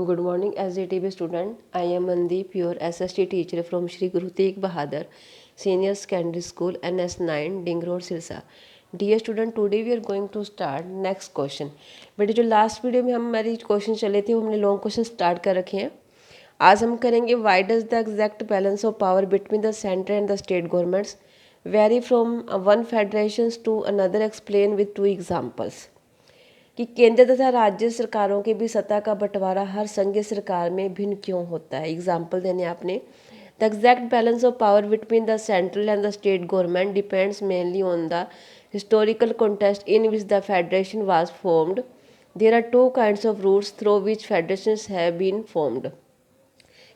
Good morning, SJTB student. I am Mandeep, your SST teacher from Shri Guru Tegh Bahadur Senior Secondary School NS9 Ding Road Sirsa. Dear student, today we are going to start next question. बेटे जो last video में हमारी question चले थे वो हमने long question start कर रखे हैं. आज हम करेंगे why does the exact balance of power between the centre and the state governments vary from one federation to another explain with 2 examples. कि केंद्र तथा राज्य सरकारों के भी सत्ता का बंटवारा हर संघीय सरकार में भिन्न क्यों होता है. एग्जाम्पल देने आपने. The exact balance of power between the central and the state government depends mainly on the historical context in which the federation was formed. There are 2 kinds of routes through which federations have been formed.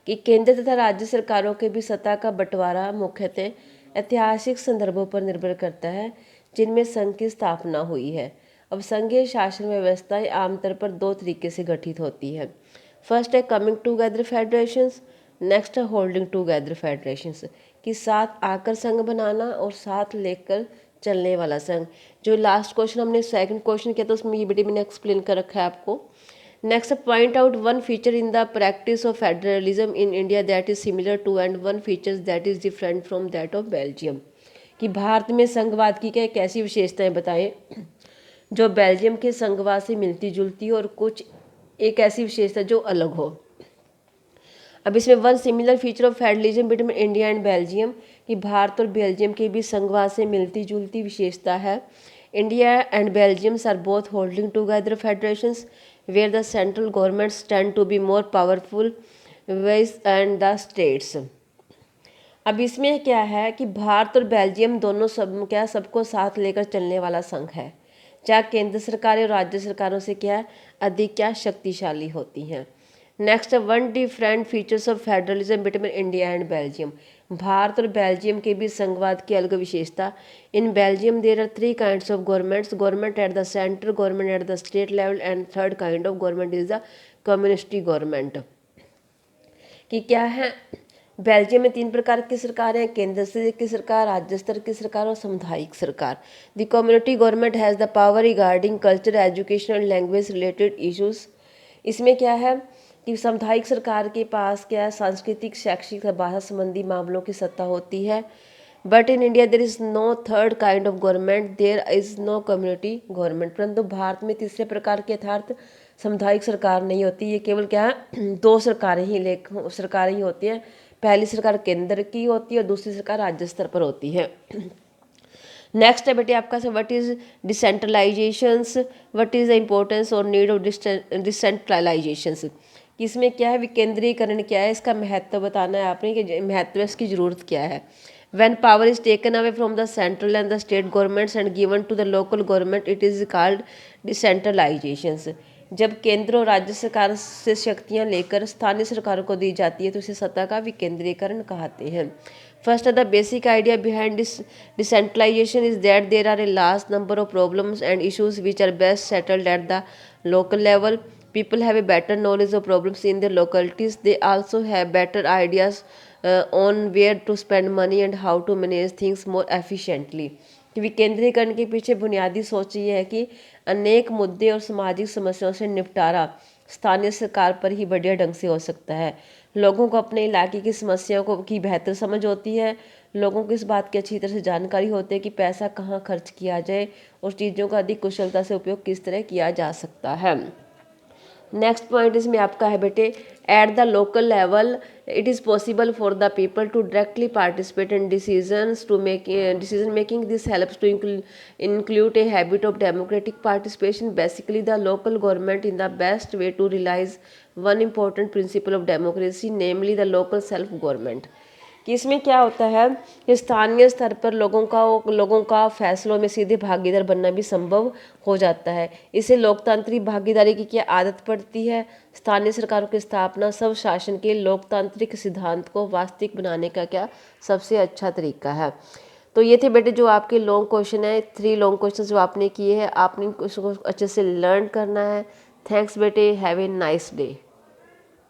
कि केंद्र तथा राज्य सरकारों के भी सत्ता का बंटवारा मुख्यतः ऐतिहासिक संदर्भों पर निर्भर करता है जिनमें संघ की स्थापना हुई है. अब संघीय शासन व्यवस्थाएं आमतौर पर 2 तरीके से गठित होती है. फर्स्ट है कमिंग टूगेदर फेडरेशंस, नेक्स्ट है होल्डिंग टूगेदर फेडरेशंस. कि साथ आकर संघ बनाना और साथ लेकर चलने वाला संघ. जो लास्ट क्वेश्चन हमने सेकंड क्वेश्चन किया था उसमें ये बेटे मैंने एक्सप्लेन कर रखा है आपको. Next point out one feature in the practice of federalism in India that is similar to and one features that is different from that of Belgium. कि भारत में संघवाद की क्या कैसी विशेषताएं बताएं जो बेल्जियम के संघवाद से मिलती जुलती हो और कुछ एक ऐसी विशेषता जो अलग हो. अब इसमें one similar feature of federalism between India and Belgium. कि भारत और बेल्जियम के भी संघवाद से मिलती जुलती विशेषता है. India and Belgiums are both holding together federations where the central governments tend to be more powerful ways and the states. अब इसमें क्या है कि भारत और बेल्जियम दोनों सबको साथ लेकर चलने वाला संघ है जहाँ केंद्र सरकारें और राज्य सरकारों से अधिक शक्तिशाली होती हैं. Next one different features of federalism between India and Belgium. भारत और बेल्जियम के भी संघवाद की अलग विशेषता. In Belgium there are 3 kinds of governments, government at the centre, government at the state level and third kind of government is the communist government. कि क्या है बेल्जियम में 3 प्रकार की सरकारें हैं. केंद्र स्तर की सरकार, राज्य स्तर की सरकार और सामुदायिक सरकार. The community government has the power regarding culture, education and language related issues. इसमें क्या है कि सामुदायिक सरकार के पास सांस्कृतिक, शैक्षिक, भाषा संबंधी मामलों की सत्ता होती है. But in India there is no third kind of government, there is no community government. परंतु भारत में तीसरे प्रकार के यथार्थ सामुदायिक सरकार नहीं होती. ये केवल 2 सरकारें ही होती हैं. पहली सरकार केंद्र की होती है और दूसरी सरकार राज्य स्तर पर होती है. नेक्स्ट है बेटे आपका what is decentralisations, what is the importance और नीड ऑफ डिसेंट्रलाइजेशंस. इसमें क्या है विकेंद्रीकरण क्या है, इसका महत्व बताना है आपने कि महत्व इसकी जरूरत क्या है. When power is taken away from the central and the state governments and given to the local government it is called decentralisations. जब केंद्र और राज्य सरकार से शक्तियां लेकर स्थानीय सरकारों को दी जाती है तो इसे सत्ता का विकेंद्रीकरण कहते हैं. First the basic idea behind decentralisation is that there are a large number of problems and issues which are best settled at the local level. People have a better knowledge of problems in their localities. They also have better ideas on where to spend money and how to manage things more efficiently. विकेंद्रीकरण के पीछे बुनियादी सोच ये है कि अनेक मुद्दे और सामाजिक समस्याओं से निपटारा स्थानीय सरकार पर ही बढ़िया ढंग से हो सकता है. लोगों को अपने इलाके की समस्याओं की बेहतर समझ होती है. लोगों को इस बात की अच्छी तरह से जानकारी होती है कि पैसा कहाँ खर्च किया जाए और चीज़ों का अधिक कुशलता से उपयोग किस तरह किया जा सकता है. नेक्स्ट पॉइंट इसमें आपका है बेटे at the local level it is possible for the people to directly participate in decision making. This helps to include a habit of democratic participation. Basically the local government in the best way to realise one important principle of democracy namely the local self government. कि इसमें क्या होता है कि स्थानीय स्तर पर लोगों का फैसलों में सीधे भागीदार बनना भी संभव हो जाता है. इससे लोकतांत्रिक भागीदारी की क्या आदत पड़ती है. स्थानीय सरकारों की स्थापना सब शासन के लोकतांत्रिक सिद्धांत को वास्तविक बनाने का सबसे अच्छा तरीका है. तो ये थे बेटे जो आपके लॉन्ग क्वेश्चन है. 3 लॉन्ग क्वेश्चन जो आपने किए हैं आपने उसको अच्छे से लर्न करना है. थैंक्स बेटे, हैव ए नाइस डे.